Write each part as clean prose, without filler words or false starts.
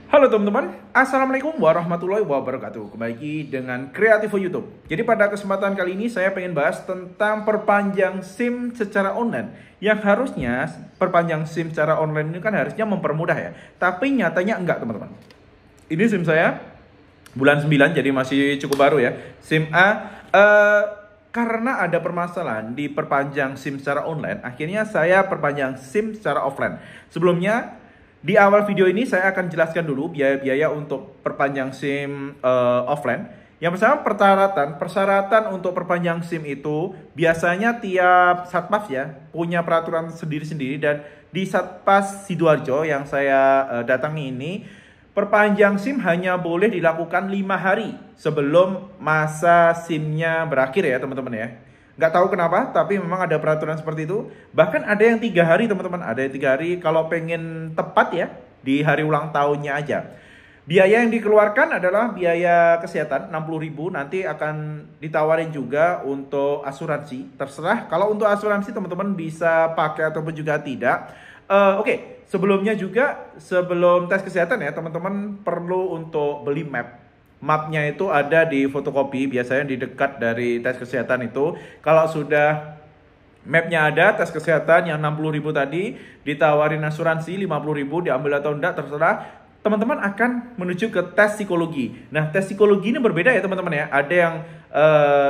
Halo teman-teman, Assalamualaikum warahmatullahi wabarakatuh. Kembali lagi dengan Kreativo YouTube. Jadi pada kesempatan kali ini saya pengen bahas tentang perpanjang SIM secara online. Yang harusnya perpanjang SIM secara online ini kan harusnya mempermudah ya. Tapi nyatanya enggak teman-teman. Ini SIM saya bulan 9 jadi masih cukup baru ya. SIM A karena ada permasalahan di perpanjang SIM secara online, akhirnya saya perpanjang SIM secara offline. Sebelumnya di awal video ini saya akan jelaskan dulu biaya-biaya untuk perpanjang SIM offline. Yang pertama persyaratan untuk perpanjang SIM itu biasanya tiap Satpas ya punya peraturan sendiri-sendiri, dan di Satpas Sidoarjo yang saya datangi ini perpanjang SIM hanya boleh dilakukan 5 hari sebelum masa SIM-nya berakhir ya teman-teman ya. Nggak tahu kenapa, tapi memang ada peraturan seperti itu. Bahkan ada yang 3 hari teman-teman, ada yang 3 hari kalau pengen tepat ya, di hari ulang tahunnya aja. Biaya yang dikeluarkan adalah biaya kesehatan 60.000, nanti akan ditawarin juga untuk asuransi. Terserah, kalau untuk asuransi teman-teman bisa pakai ataupun juga tidak. Oke, sebelumnya juga, sebelum tes kesehatan ya, teman-teman perlu untuk beli map. Mapnya itu ada di fotokopi, biasanya di dekat dari tes kesehatan itu. Kalau sudah mapnya ada, tes kesehatan yang 60.000 tadi, ditawarin asuransi 50.000, diambil atau enggak terserah. Teman-teman akan menuju ke tes psikologi. Nah, tes psikologi ini berbeda ya teman-teman ya. Ada yang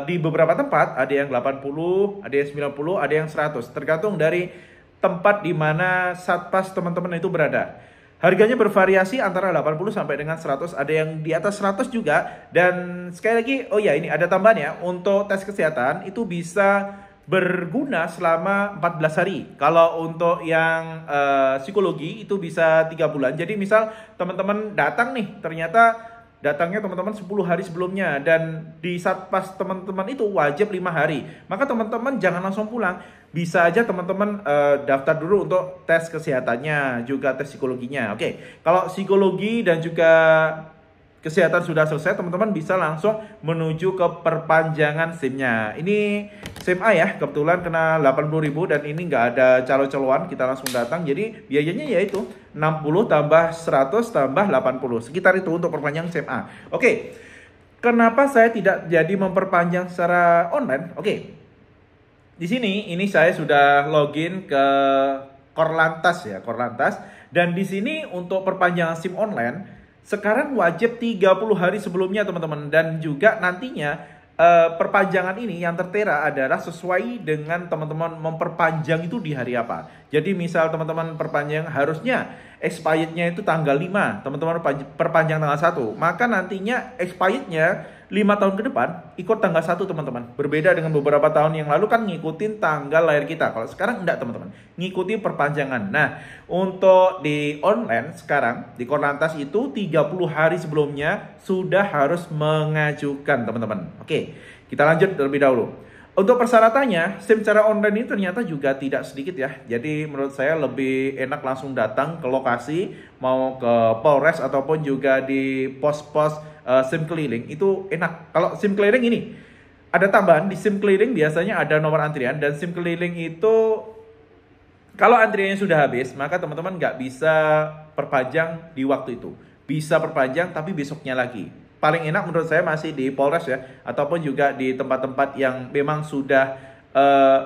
di beberapa tempat, ada yang 80, ada yang 90, ada yang 100. Tergantung dari tempat di mana Satpas teman-teman itu berada. Harganya bervariasi antara 80 sampai dengan 100, ada yang di atas 100 juga. Dan sekali lagi, oh ya ini ada tambahan ya, untuk tes kesehatan itu bisa berguna selama 14 hari. Kalau untuk yang psikologi itu bisa 3 bulan. Jadi misal teman-teman datang nih, ternyata datangnya teman-teman 10 hari sebelumnya, dan di Satpas teman-teman itu wajib 5 hari. Maka teman-teman jangan langsung pulang. Bisa aja teman-teman daftar dulu untuk tes kesehatannya, juga tes psikologinya. Oke, kalau psikologi dan juga kesehatan sudah selesai, teman-teman bisa langsung menuju ke perpanjangan SIM-nya. Ini SIM A ya, kebetulan kena 80.000 dan ini nggak ada calo-caloan, kita langsung datang. Jadi biayanya yaitu 60 tambah 100 tambah 80, sekitar itu untuk perpanjang SIM A. Oke, kenapa saya tidak jadi memperpanjang secara online? Oke, di sini ini saya sudah login ke Korlantas ya, Korlantas. Dan di sini untuk perpanjangan SIM online sekarang wajib 30 hari sebelumnya teman-teman. Dan juga nantinya perpanjangan ini yang tertera adalah sesuai dengan teman-teman memperpanjang itu di hari apa. Jadi misal teman-teman perpanjang harusnya expirednya itu tanggal 5, teman-teman perpanjang tanggal 1, maka nantinya expirednya 5 tahun ke depan ikut tanggal 1 teman-teman. Berbeda dengan beberapa tahun yang lalu kan ngikutin tanggal lahir kita. Kalau sekarang enggak teman-teman, ngikuti perpanjangan. Nah, untuk di online sekarang di Korlantas itu 30 hari sebelumnya sudah harus mengajukan teman-teman. Oke, kita lanjut terlebih dahulu. Untuk persyaratannya, SIM secara online ini ternyata juga tidak sedikit ya. Jadi menurut saya lebih enak langsung datang ke lokasi, mau ke Polres ataupun juga di pos-pos SIM keliling, itu enak. Kalau SIM keliling ini, ada tambahan di SIM keliling biasanya ada nomor antrian, dan SIM keliling itu kalau antriannya sudah habis, maka teman-teman nggak bisa perpanjang di waktu itu. Bisa perpanjang tapi besoknya lagi. Paling enak menurut saya masih di Polres ya, ataupun juga di tempat-tempat yang memang sudah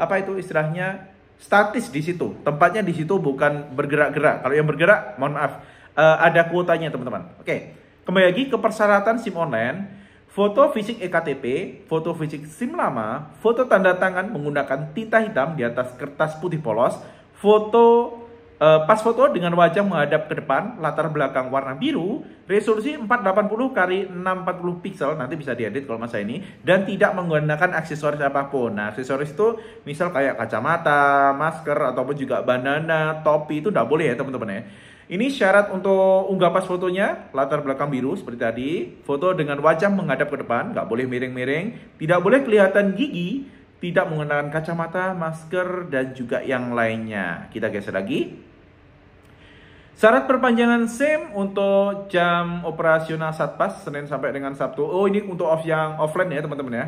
apa itu istilahnya statis di situ. Tempatnya di situ bukan bergerak-gerak. Kalau yang bergerak, mohon maaf, ada kuotanya teman-teman. Oke, kembali lagi ke persyaratan SIM online. Foto fisik EKTP, foto fisik SIM lama, foto tanda tangan menggunakan tinta hitam di atas kertas putih polos, foto pas foto dengan wajah menghadap ke depan, latar belakang warna biru, resolusi 480 x 640 pixel, nanti bisa diedit kalau masa ini, dan tidak menggunakan aksesoris apapun. Nah, aksesoris itu misal kayak kacamata, masker, ataupun juga bandana, topi, itu nggak boleh ya teman-teman ya. Ini syarat untuk unggah pas fotonya, latar belakang biru seperti tadi, foto dengan wajah menghadap ke depan, nggak boleh miring-miring, tidak boleh kelihatan gigi, tidak menggunakan kacamata, masker, dan juga yang lainnya. Kita geser lagi. Syarat perpanjangan SIM untuk jam operasional Satpas Senin sampai dengan Sabtu. Oh, ini untuk yang offline ya teman-teman ya.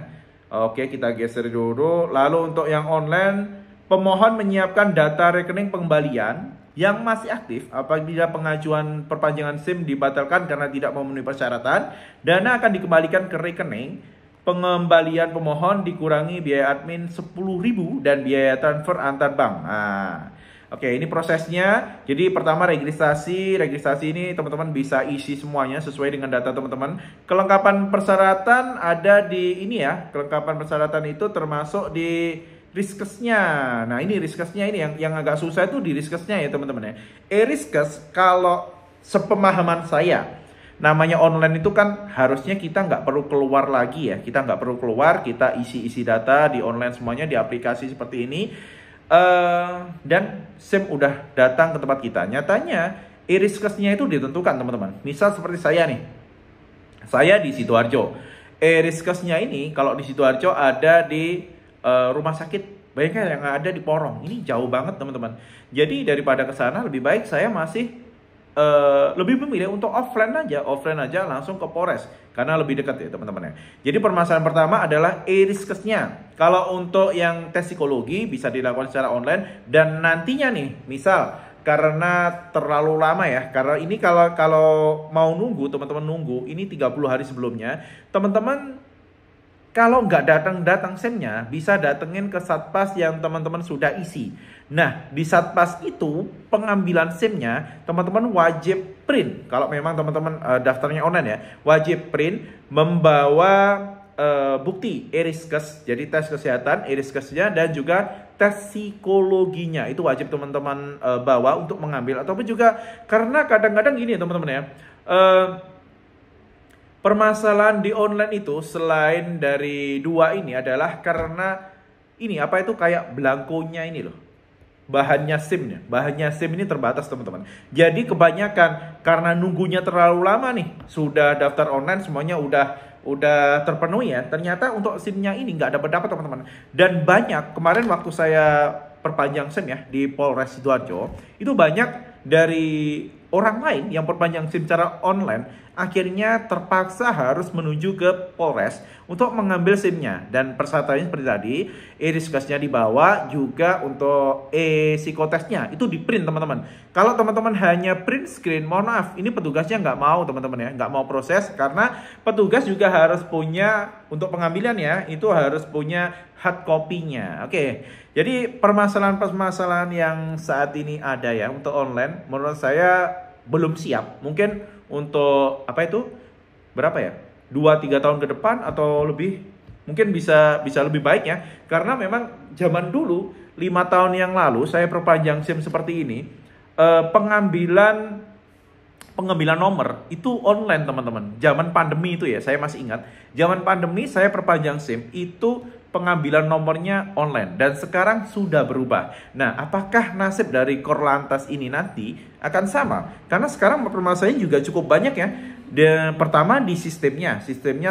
Oke, kita geser dulu. Lalu untuk yang online, pemohon menyiapkan data rekening pengembalian yang masih aktif. Apabila pengajuan perpanjangan SIM dibatalkan karena tidak memenuhi persyaratan, dana akan dikembalikan ke rekening. Pengembalian pemohon dikurangi biaya admin 10.000 dan biaya transfer antar bank. Nah, oke, ini prosesnya. Jadi pertama registrasi ini teman-teman bisa isi semuanya sesuai dengan data teman-teman. Kelengkapan persyaratan ada di ini ya. Kelengkapan persyaratan itu termasuk di Riskesnya. Nah, ini riskesnya ini yang agak susah itu di riskesnya ya teman-teman ya. Riskes kalau sepemahaman saya, namanya online itu kan harusnya kita nggak perlu keluar lagi ya. Kita nggak perlu keluar, kita isi data di online semuanya di aplikasi seperti ini. Dan SIM udah datang ke tempat kita. Nyatanya riskesnya itu ditentukan teman-teman. Misal seperti saya nih. Saya di Sidoarjo. Riskesnya ini kalau di Sidoarjo ada di rumah sakit, bayangkan yang ada di Porong. Ini jauh banget teman-teman. Jadi daripada ke sana lebih baik saya masih lebih memilih untuk offline aja langsung ke Polres karena lebih dekat ya teman-teman ya. Jadi permasalahan pertama adalah riskesnya. Kalau untuk yang tes psikologi bisa dilakukan secara online dan nantinya nih, misal karena terlalu lama ya, karena ini kalau mau nunggu, teman-teman nunggu ini 30 hari sebelumnya, teman-teman kalau nggak datang SIM-nya, bisa datengin ke Satpas yang teman-teman sudah isi. Nah, di Satpas itu pengambilan SIM-nya, teman-teman wajib print. Kalau memang teman-teman daftarnya online ya, wajib print, membawa bukti e-riskes, jadi tes kesehatan, e-riskesnya, dan juga tes psikologinya. Itu wajib teman-teman bawa untuk mengambil. Ataupun juga, karena kadang-kadang gini teman-teman ya, permasalahan di online itu selain dari dua ini adalah karena ini apa itu kayak belangkonya ini loh. Bahannya SIM ini terbatas teman-teman. Jadi kebanyakan karena nunggunya terlalu lama nih, sudah daftar online semuanya udah terpenuhi ya. Ternyata untuk SIM-nya ini nggak dapat teman-teman. Dan banyak kemarin waktu saya perpanjang SIM ya di Polres Sidoarjo, itu banyak dari orang lain yang perpanjang SIM secara online akhirnya terpaksa harus menuju ke Polres untuk mengambil SIM-nya. Dan persyaratannya seperti tadi, e-riskesnya dibawa, juga untuk e-psikotesnya itu di print teman-teman. Kalau teman-teman hanya print screen, mohon maaf, ini petugasnya nggak mau teman-teman ya, nggak mau proses karena petugas juga harus punya, untuk pengambilan ya, itu harus punya hard copy-nya. Oke, jadi permasalahan-permasalahan yang saat ini ada ya untuk online, menurut saya belum siap. Mungkin untuk apa itu berapa ya, 2-3 tahun ke depan atau lebih mungkin bisa lebih baik ya, karena memang zaman dulu 5 tahun yang lalu saya perpanjang SIM seperti ini, pengambilan nomor itu online teman-teman. Zaman pandemi itu ya, saya masih ingat zaman pandemi saya perpanjang SIM itu pengambilan nomornya online, dan sekarang sudah berubah. Nah, apakah nasib dari Korlantas ini nanti akan sama? Karena sekarang permasalahannya juga cukup banyak ya. Dan pertama di sistemnya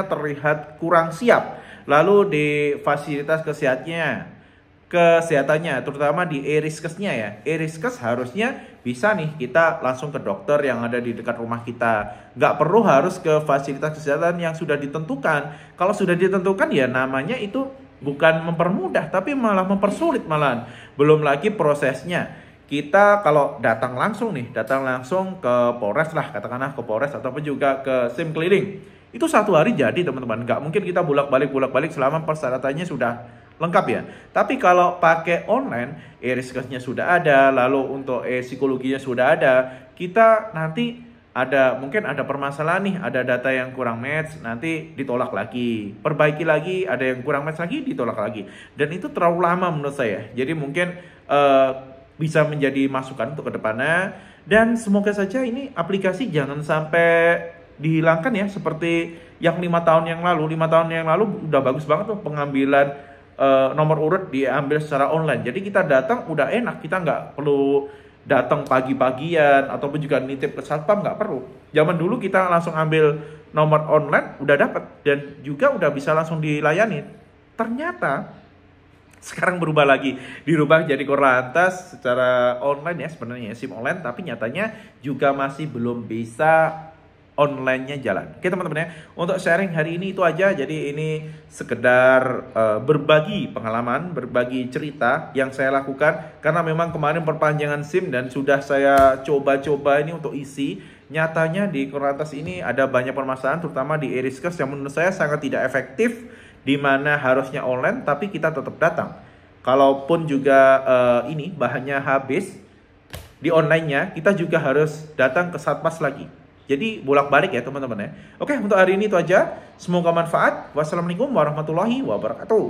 terlihat kurang siap. Lalu di fasilitas kesehatannya, terutama di e-riskesnya ya. E-riskes harusnya bisa nih kita langsung ke dokter yang ada di dekat rumah kita. Nggak perlu harus ke fasilitas kesehatan yang sudah ditentukan. Kalau sudah ditentukan ya namanya itu bukan mempermudah, tapi malah mempersulit malahan. Belum lagi prosesnya. Kita kalau datang langsung ke Polres lah, katakanlah ke Polres ataupun juga ke SIM keliling. Itu 1 hari jadi teman-teman. Nggak mungkin kita bolak-balik selama persyaratannya sudah lengkap ya. Tapi kalau pakai online, e-riskesnya sudah ada, lalu untuk psikologinya sudah ada, kita nanti mungkin ada permasalahan nih, ada data yang kurang match, nanti ditolak lagi, perbaiki lagi, ada yang kurang match lagi, ditolak lagi, dan itu terlalu lama menurut saya. Jadi mungkin bisa menjadi masukan untuk kedepannya, dan semoga saja ini aplikasi jangan sampai dihilangkan ya, seperti yang 5 tahun yang lalu. 5 tahun yang lalu udah bagus banget tuh pengambilan nomor urut diambil secara online. Jadi kita datang udah enak, kita nggak perlu datang pagi-pagian ataupun juga nitip ke satpam, nggak perlu. Zaman dulu kita langsung ambil nomor online udah dapat dan juga udah bisa langsung dilayani. Ternyata sekarang berubah lagi, dirubah jadi Korlantas secara online ya, sebenarnya SIM online, tapi nyatanya juga masih belum bisa online-nya jalan. Oke teman-teman ya, untuk sharing hari ini itu aja. Jadi ini sekedar berbagi pengalaman, berbagi cerita yang saya lakukan. Karena memang kemarin perpanjangan SIM dan sudah saya coba-coba ini untuk isi. Nyatanya di Korlantas ini ada banyak permasalahan, terutama di e-Riskers yang menurut saya sangat tidak efektif, di mana harusnya online tapi kita tetap datang. Kalaupun juga ini bahannya habis di online-nya, kita juga harus datang ke Satpas lagi. Jadi bolak-balik ya teman-teman ya. Oke, untuk hari ini itu aja. Semoga manfaat. Wassalamualaikum warahmatullahi wabarakatuh.